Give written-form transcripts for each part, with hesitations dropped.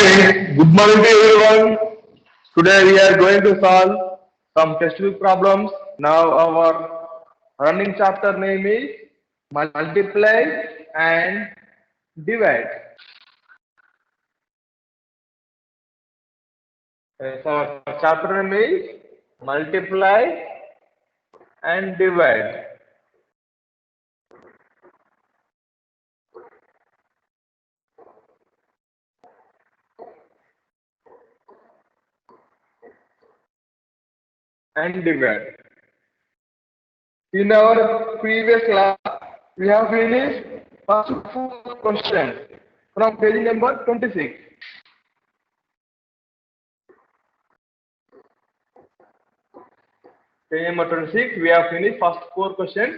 Good morning to everyone. Today we are going to solve some textbook problems. Now our running chapter name is multiply and divide. So our chapter name is multiply and divide. And divide. In our previous class, we have finished first four questions from page number 26. Page number 26, we have finished first four questions.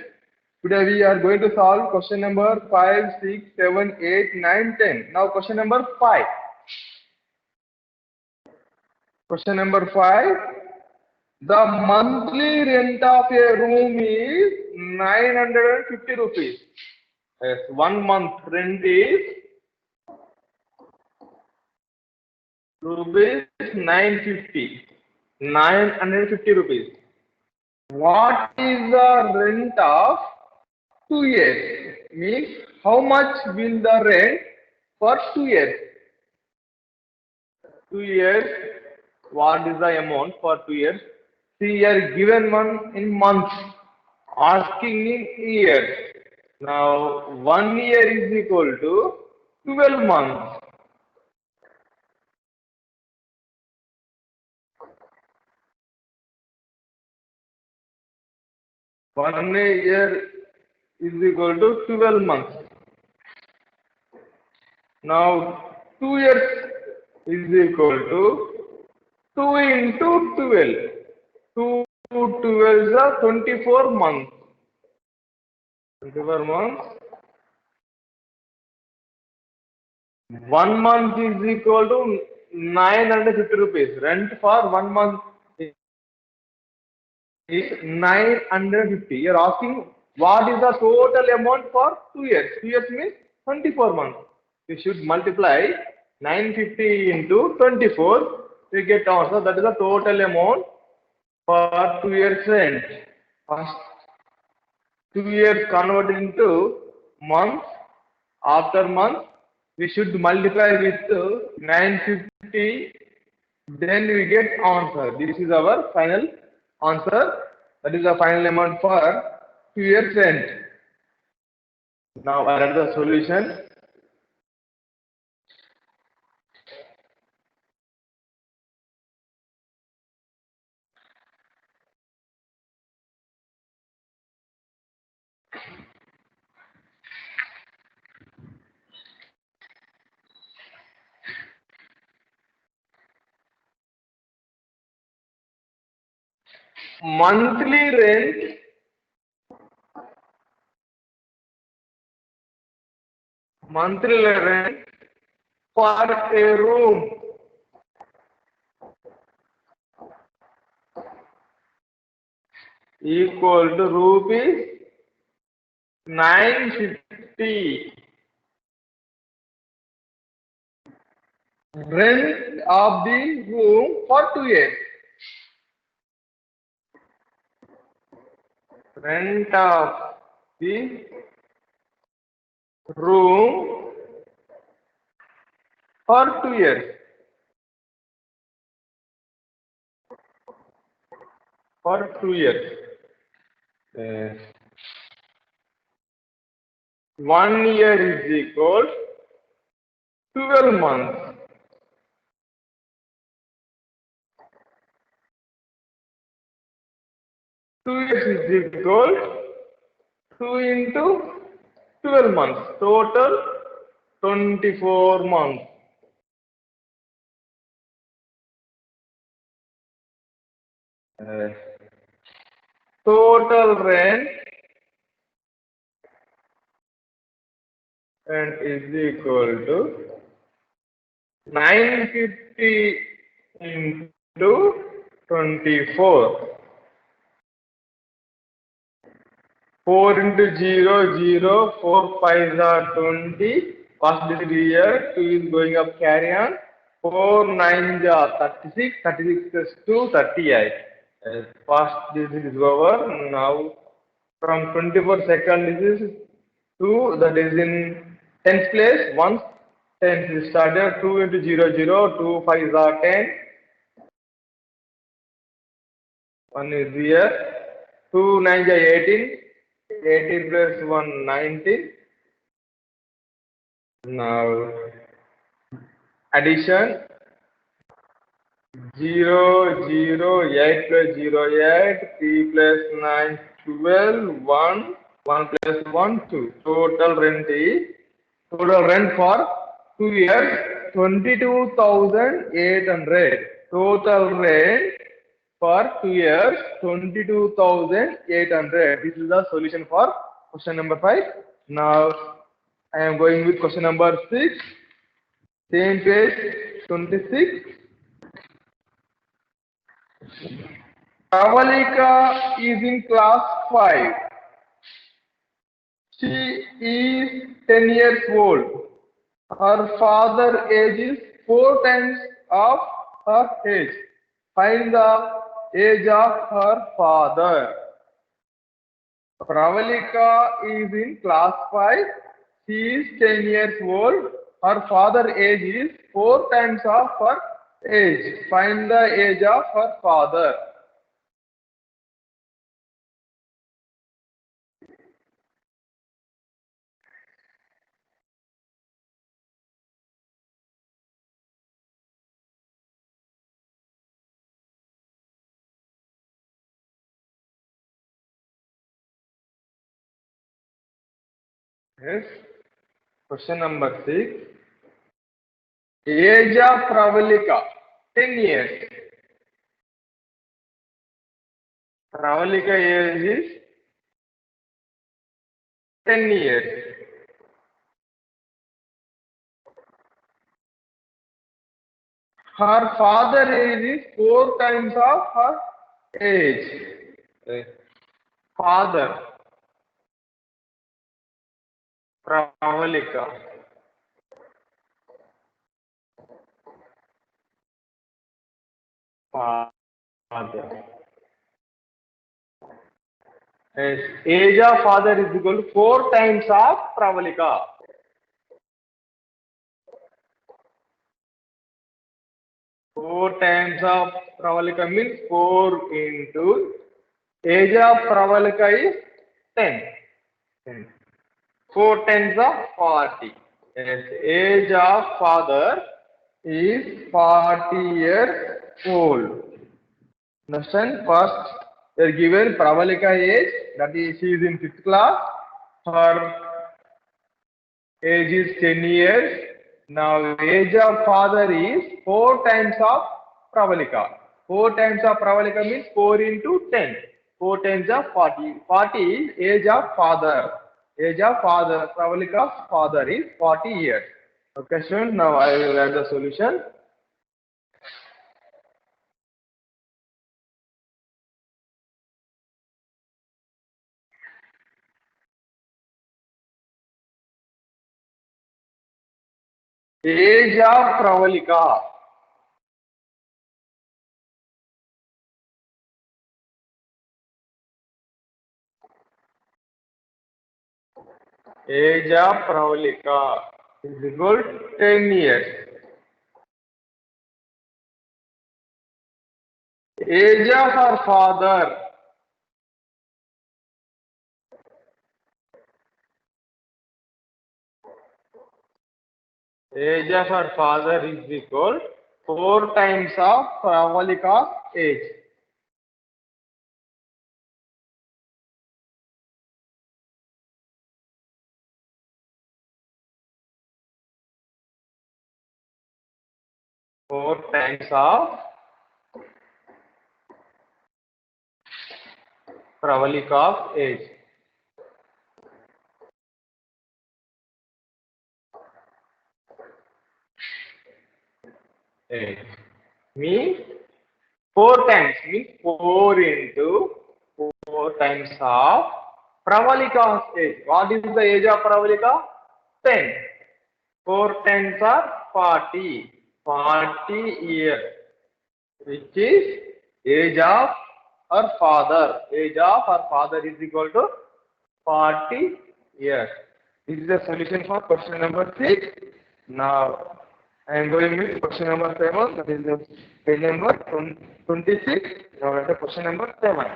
Today we are going to solve question number 5, 6, 7, 8, 9, 10. Now question number 5. Question number 5. The monthly rent of a room is 950 rupees. Yes, 1 month rent is rupees 950. 950 rupees. What is the rent of 2 years? Means how much will the rent for 2 years? 2 years, what is the amount for 2 years? See here given one in months, asking in years. Now 1 year is equal to 12 months. One year is equal to 12 months. Now 2 years is equal to 2 into 12. 2 to 12 is 24 months. 24 months. 1 month is equal to 950 rupees. Rent for 1 month is 950. You are asking what is the total amount for 2 years? 2 years means 24 months. You should multiply 950 into 24. You get answer. That is the total amount for 2 years rent. First 2 years converted into months. After month, we should multiply with 950. Then we get answer. This is our final answer. That is the final amount for 2 years rent. Now I write the solution. Monthly rent for a room equal to rupees 950. Rent of the room for 2 years. Rent of the room for 2 years. For 2 years. 1 year is equal 12 months. 2 years is equal 2 into 12 months. Total 24 months. Total rent is equal to 950 into 24. 4 into 0, 0, 4 5s are 20. First digit here, 2 is going up, carry on. 4 9 are 36, 36 plus 2, 38. First this is over. Now from 24 second this is 2, that is in tens place. Once tens is started, 2 into 0 0, 2 5 are 10. 1 is here. 2 9 are 18. 18 plus 1 19. Now addition 0 0 8 plus 0 8, 3 plus 9 12, 1 1 plus 1 2. Total rent for 2 years 22,800. Total rent for 2 years 22,800. This is the solution for question number 5. Now I am going with question number 6. Same page 26. Pravalika is in class 5. She is 10 years old. Her father age is 4 times of her age. Find the age of her father. Pravalika is in class 5. She is 10 years old. Her father age is 4 times of her age. Find the age of her father. Yes. Question number 6. Age of Pravalika 10 years. Pravalika age is 10 years. Her father age is 4 times of her age. Father Pravalika. Father. Yes. Age of father is equal to 4 times of Pravalika. Four times of Pravalika means 4 into age of Pravalika is 10. 10. 4 tens of 40. Yes. Age of father is 40 years old. Understand? First, they are given Pravalika age, that is, she is in 5th class. Her age is 10 years. Now, age of father is 4 times of Pravalika. 4 times of Pravalika means 4 into 10. 4 times of 40. 40 is age of father. Age of father, Pravalika's father is 40 years. Okay, students, now I will write the solution. Age of Pravalika. Age of Pravalika is equal to 10 years. Age of her father. Age of her father is equal 4 times of Pravalika's age. Four times of Pravalika's age. Age means 4 times means 4 into 4 times of Pravalika's age. What is the age of Pravalika? 10. 4 times are 40. 40 years, which is age of her father. Age of her father is equal to 40 years. This is the solution for question number 6. Now, I am going with question number 7. That is the page number 26. Now, let the question number 7.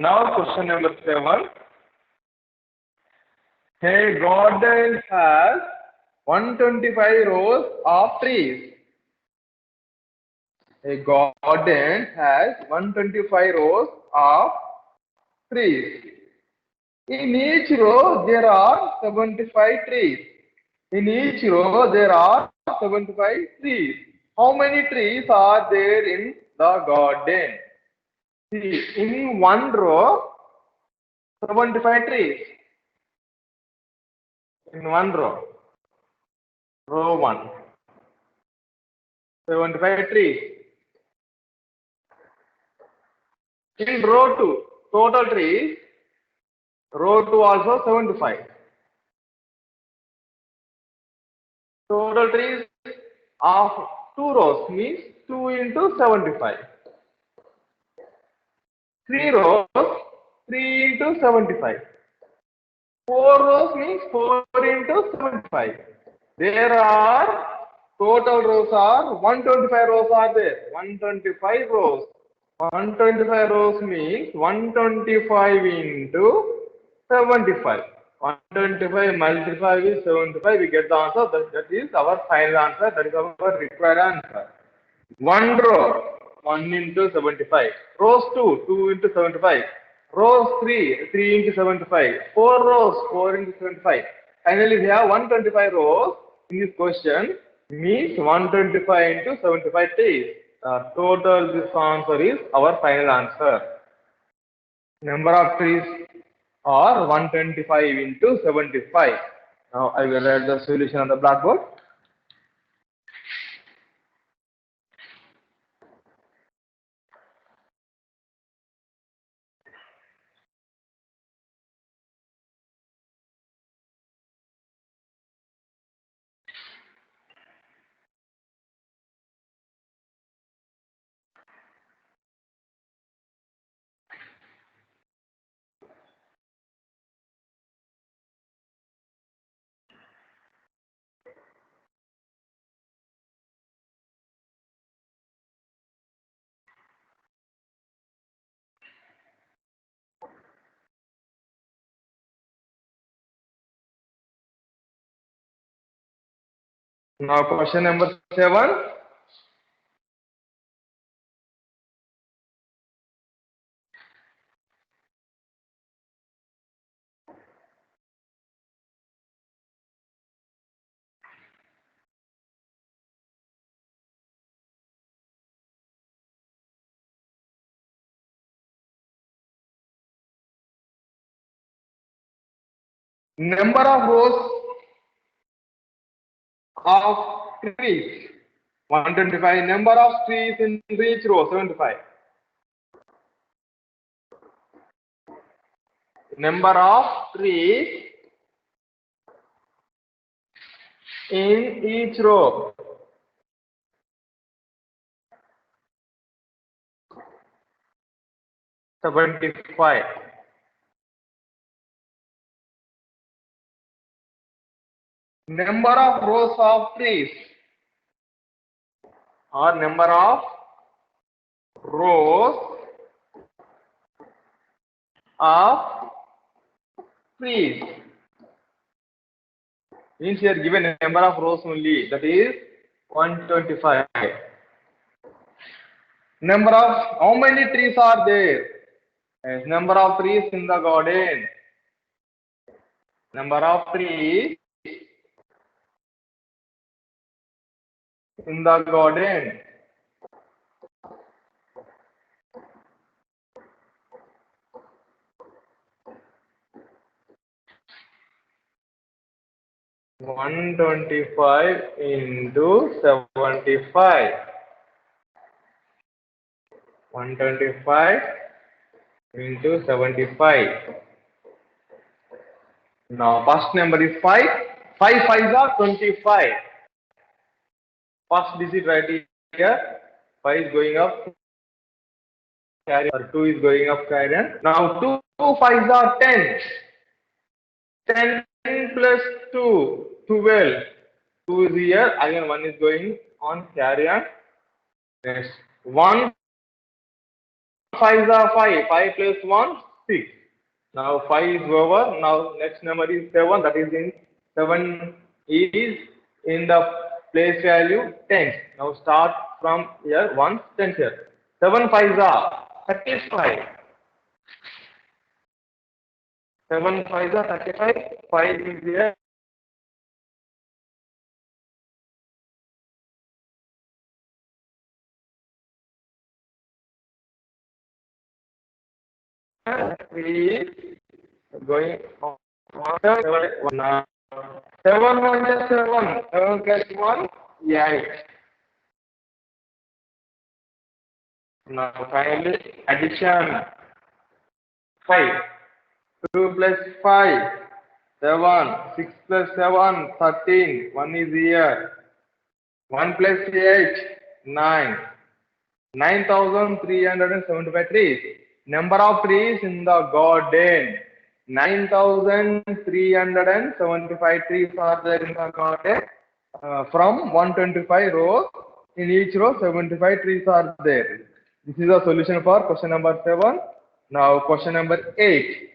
Now, question number 7. A garden has 125 rows of trees. A garden has 125 rows of trees. In each row, there are 75 trees. In each row, there are 75 trees. How many trees are there in the garden? See, in one row, 75 trees. In one row, row 1, 75 trees. In row 2, total trees, row 2 also 75. Total trees of 2 rows means 2 into 75. 3 rows, 3 into 75. 4 rows means 4 into 75. There are total rows are 125 rows are there. 125 rows. 125 rows means 125 into 75. 125 multiplied with 75, we get the answer. That is our final answer. That is our required answer. One row, 1 into 75. Rows 2, 2 into 75. Rows 3, 3 into 75. 4 rows, 4 into 75. Finally, we have 125 rows in this question. Means 125 into 75 days. Total this answer is our final answer. Number of trees are 125 into 75. Now I will write the solution on the blackboard. Now question number 7. Number of rows of trees 125. Number of trees in each row 75. Number of trees in each row 75. Number of rows of trees or number of rows of trees means here given a number of rows only, that is 125. Number of how many trees are there? Yes, number of trees in the garden. Number of trees in the garden. 125 into 75. 125 into 75. Now first number is 5. 5 5s are 25. First digit right here. 5 is going up. Carry or 2 is going up. Carry on. Now 2 5s are 10. 10 plus 2, 12. 2 is here. Again 1 is going on. Carry on. Next 1 5s are 5. 5 plus 1 6. Now 5 is over. Now next number is 7. That is in 7 is in the place value 10. Now start from here 1 10 here. 7 5s are 35. 7 5s are 35. 5 is here. Three going on. 7 7 1 is 7. 7 plus 1 8. Now finally addition 5. 2 plus 5 7. 6 plus 7 13. 1 is here. 1 plus 8 9. 9,375 trees. Number of trees in the garden. 9,375 trees are there in the garden. From 125 rows, in each row 75 trees are there. This is the solution for question number 7. Now question number 8.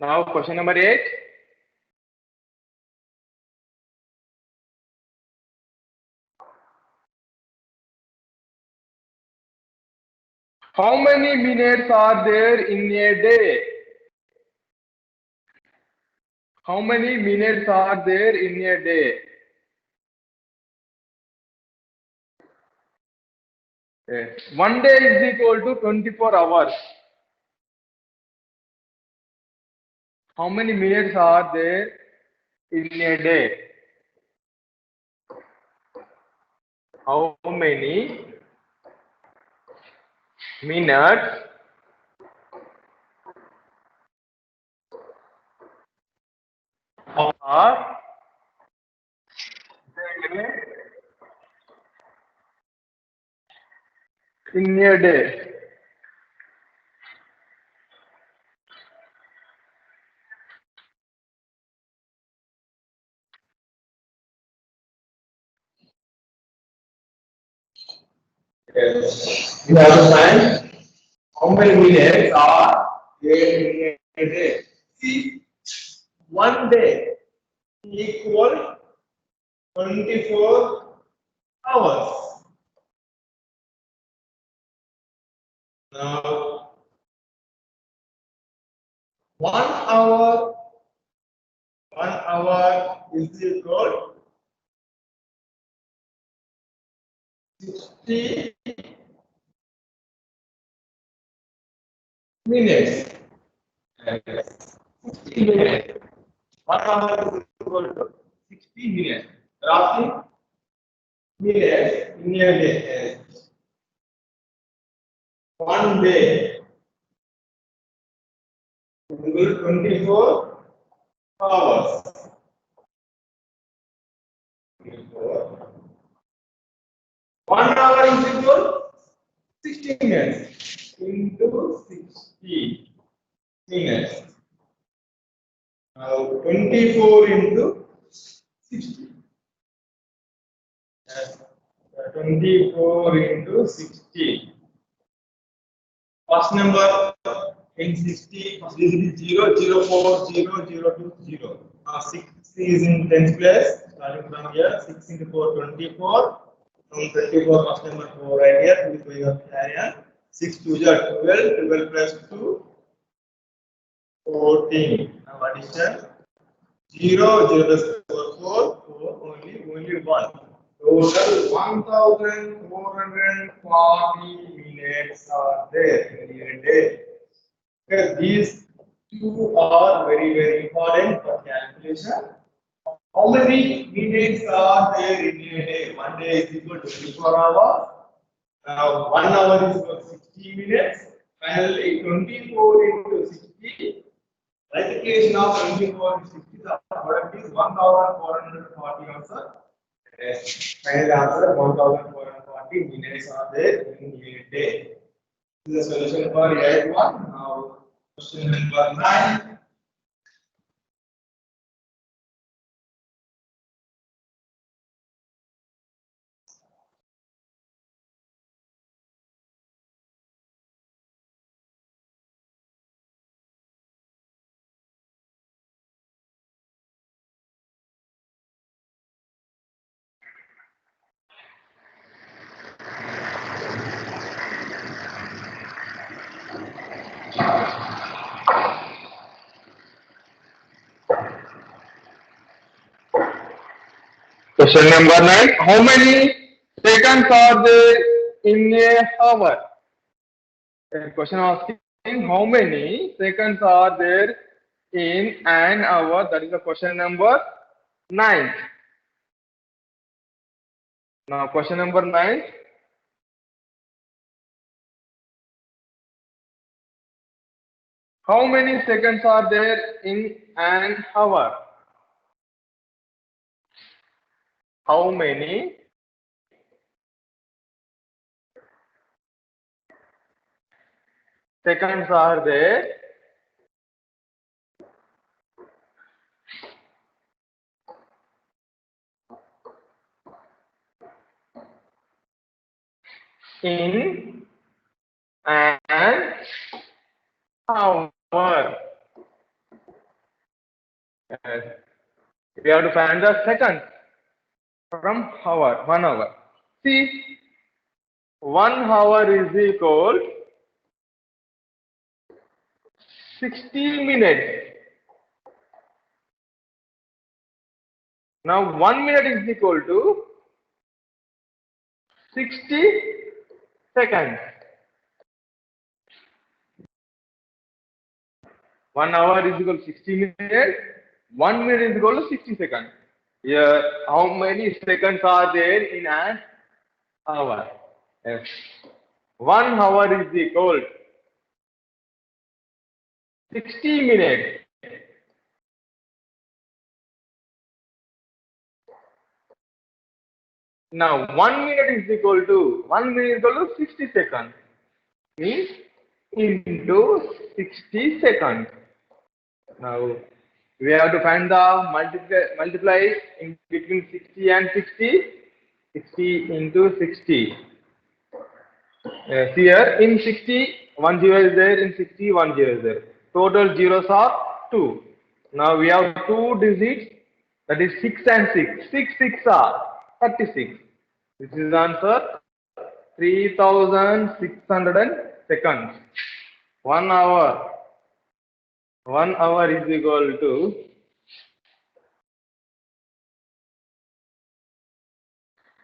Now question number 8. How many minutes are there in a day? How many minutes are there in a day? Yes. 1 day is equal to 24 hours. How many minutes are there in a day? How many minutes are there in a day? Yes. You have to find how many minutes are there in a day. See, 1 day equal 24 hours. Now, 1 hour, 1 hour is equal 60 minutes. 60 minutes. 1 hour is equal to 60 minutes. Roughly minutes in a day. 1 day equal 24 hours. 1 hour is equal 60 minutes into 60 minutes. Now 24 into 60. 24 into 60. First number in 60, first digit is 0, 0, 4, 0, 0, 2, 0. 6 is in 10th place. Starting from here, 6 into 4, 24. From 24, first number 4 right here. We have carry on. 6 to 12, 12 plus 2, 14. Now addition. 0, 0 plus 4, 4, only 1. Total 1440 minutes are there in a day. Okay, these two are very important for calculation. How many minutes are there in a day? One day is equal to 24 hours. 1 hour is equal to 60 minutes. Finally, 24 into 60. Multiplication of 24 into 60, the product is 1440 answer. Yes. Final answer 1440 minutes are there in a day. This is the solution for unit 1. Now, question number 9. Question number 9. How many seconds are there in a hour? A question asking how many seconds are there in an hour? That is the question number 9. Now, question number 9. How many seconds are there in an hour? How many seconds are there in an hour? Yes. We have to find the seconds from hour, 1 hour. See, 1 hour is equal 60 minutes. Now 1 minute is equal to 60 seconds. 1 hour is equal to 60 minutes. 1 minute is equal to 60 seconds. Here, how many seconds are there in an hour? Yes. 1 hour is equal to 60 minutes. Now 1 minute is equal to 60 seconds. Means into 60 seconds. Now we have to find the multiply in between 60 and 60. 60 into 60. Here in 60, 1 0 is there, in 60, 1 0 is there. Total zeros are 2. Now we have 2 digits, that is 6 and 6. 6 6 are 36. This is answer 3600 seconds. 1 hour. 1 hour is equal to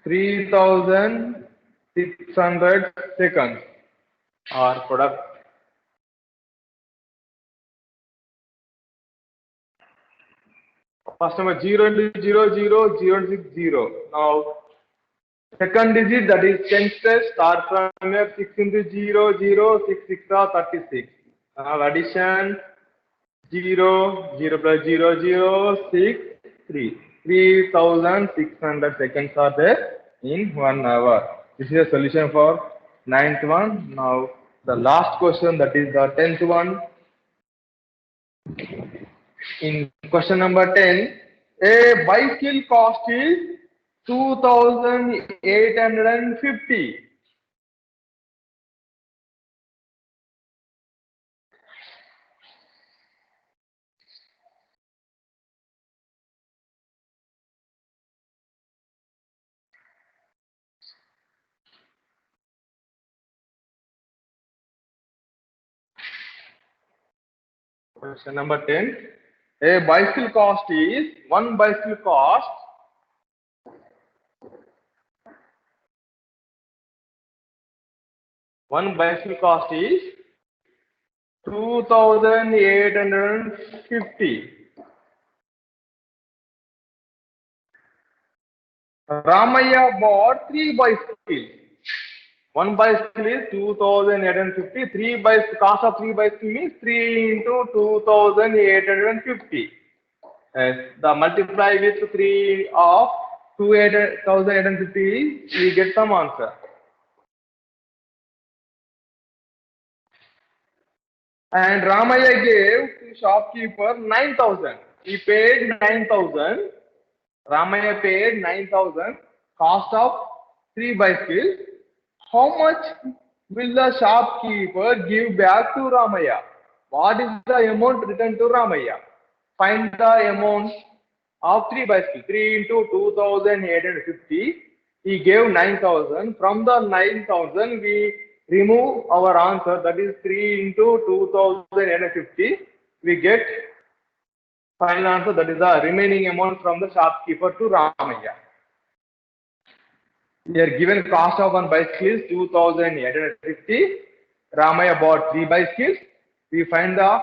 3600 seconds. Our product. First number 0 into 0 0 0 6 0. Now second digit, that is 10 place, start from here. 6 into 0 0 6 6 are 36. Now addition 0 0 plus 0 0 6 3. 3600 seconds are there in 1 hour. This is a solution for 9th one. Now the last question, that is the 10th one. In question number 10, a bicycle cost is 2850. Question number 10. A bicycle cost is one bicycle cost is 2,850. Ramaya bought three bicycles. One bicycle is 2,850. Cost of three bicycles means 3 into 2,850. The multiply with 3 of 2,850, we get some answer. And Ramaya gave to shopkeeper 9,000. He paid 9,000. Ramaya paid 9,000. Cost of three bicycles. How much will the shopkeeper give back to Ramaya? What is the amount returned to Ramaya? Find the amount of three bicycles. 3 into 2,850. He gave 9,000. From the 9,000, we remove our answer, that is 3 into 2,850. We get final answer, that is the remaining amount from the shopkeeper to Ramaya. Here given cost of one bicycle is 2,850. Ramaya bought three bicycles. We find the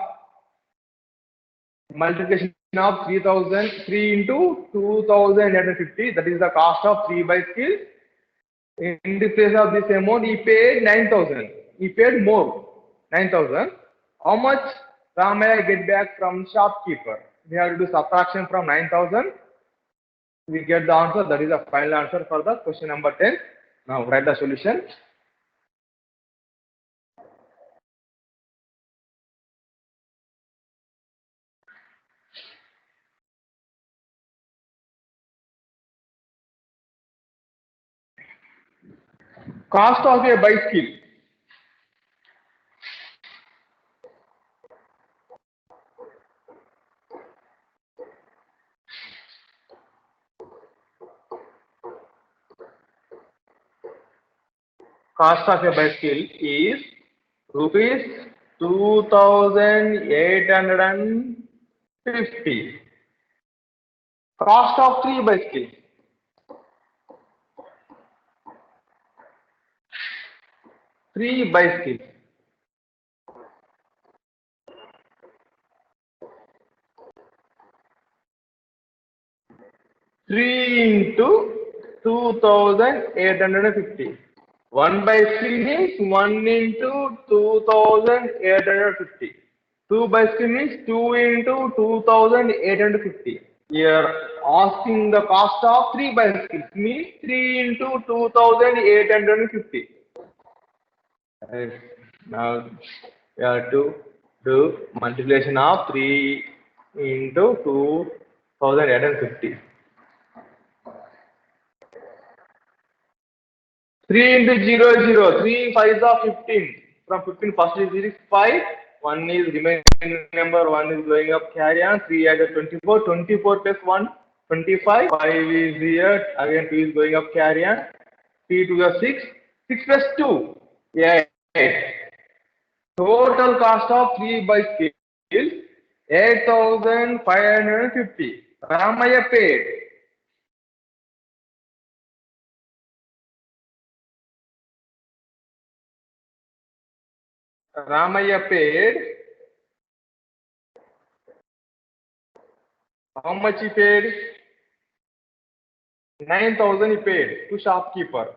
multiplication of 3 into 2,850. That is the cost of three bicycles. In the place of this amount, he paid 9,000. He paid more, 9,000. How much Ramaya get back from shopkeeper? We have to do subtraction from 9,000. We get the answer. That is the final answer for the question number 10. Now write the solution. Cost of a bicycle. Cost of a bicycle is rupees 2,850. Cost of three bicycles. Three bicycles. Three into 2,850. One bicycle means 1 into 2,850. Two bicycle means 2 into 2,850. Here asking the cost of three bicycles means 3 into 2,850. Now we have to do multiplication of 3 into 2,850. 3 into 0 is 0. 3 5s are 15. From 15 first is 5. 1 is remaining number. 1 is going up carry on. 3 added 24. 24 plus 1 25. 5 is here. Again 2 is going up carry on. 3 2 is 6. 6 plus 2 8. Total cost of 3 bicycles is 8,550. Ramaya paid. Ramaya paid. How much he paid? 9,000 he paid to shopkeeper.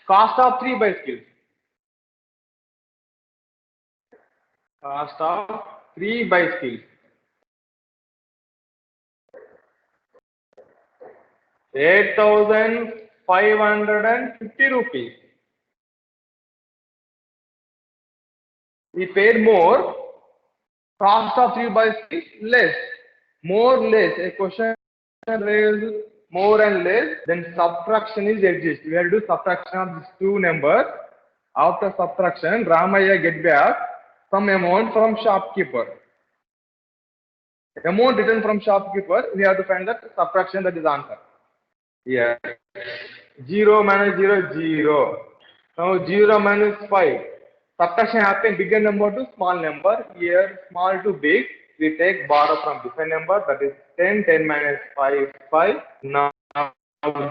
Cost of three bicycles. Cost of three bicycles. 8,550 rupees. He paid more. Cost of three bicycles less. More less. A question raised more and less. Then subtraction is exist. We have to do subtraction of these two numbers. After subtraction, Ramaya get back some amount from shopkeeper. Amount returned from shopkeeper, we have to find that subtraction, that is answer. Here, 0 minus 0, 0. Now 0 minus 5. Subtraction happen bigger number to small number. Here small to big. We take borrow from different number, that is 10. 10 minus 5 5. Now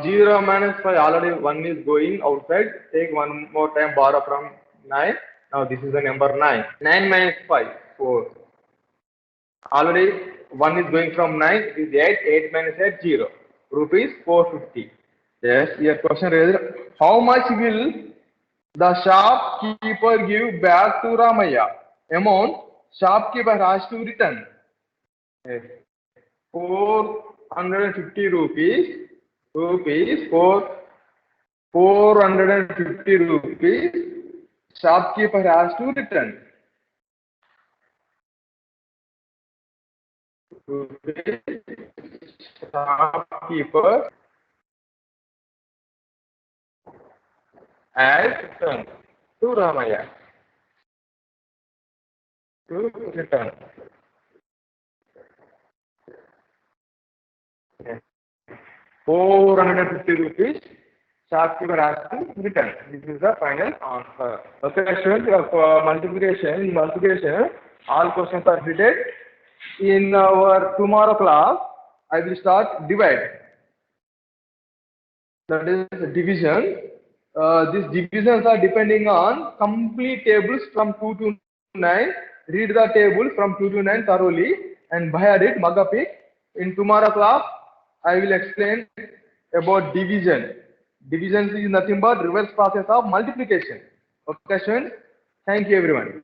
0 minus 5 already 1 is going outside. Take one more time borrow from 9. Now this is the number 9. 9 minus 5 4. Already 1 is going from 9. It is 8. 8 minus 8 0. Rupees 450. Yes, your question is how much will the shopkeeper give back to Ramaya? Amount shopkeeper has to return. Yes. 450 rupees. 450 rupees. Shopkeeper has to return. Shopkeeper has returned to Ramaya. To return. Yes. 450 rupees. Shopkeeper has to return. This is the final answer. Okay, students, for multiplication, in multiplication, all questions are repeated. In our tomorrow class, I will start divide. That is division. These divisions are depending on complete tables from 2 to 9. Read the table from 2 to 9 thoroughly and by it, mug up it. In tomorrow class, I will explain about division. Division is nothing but reverse process of multiplication. Okay, students? Thank you, everyone.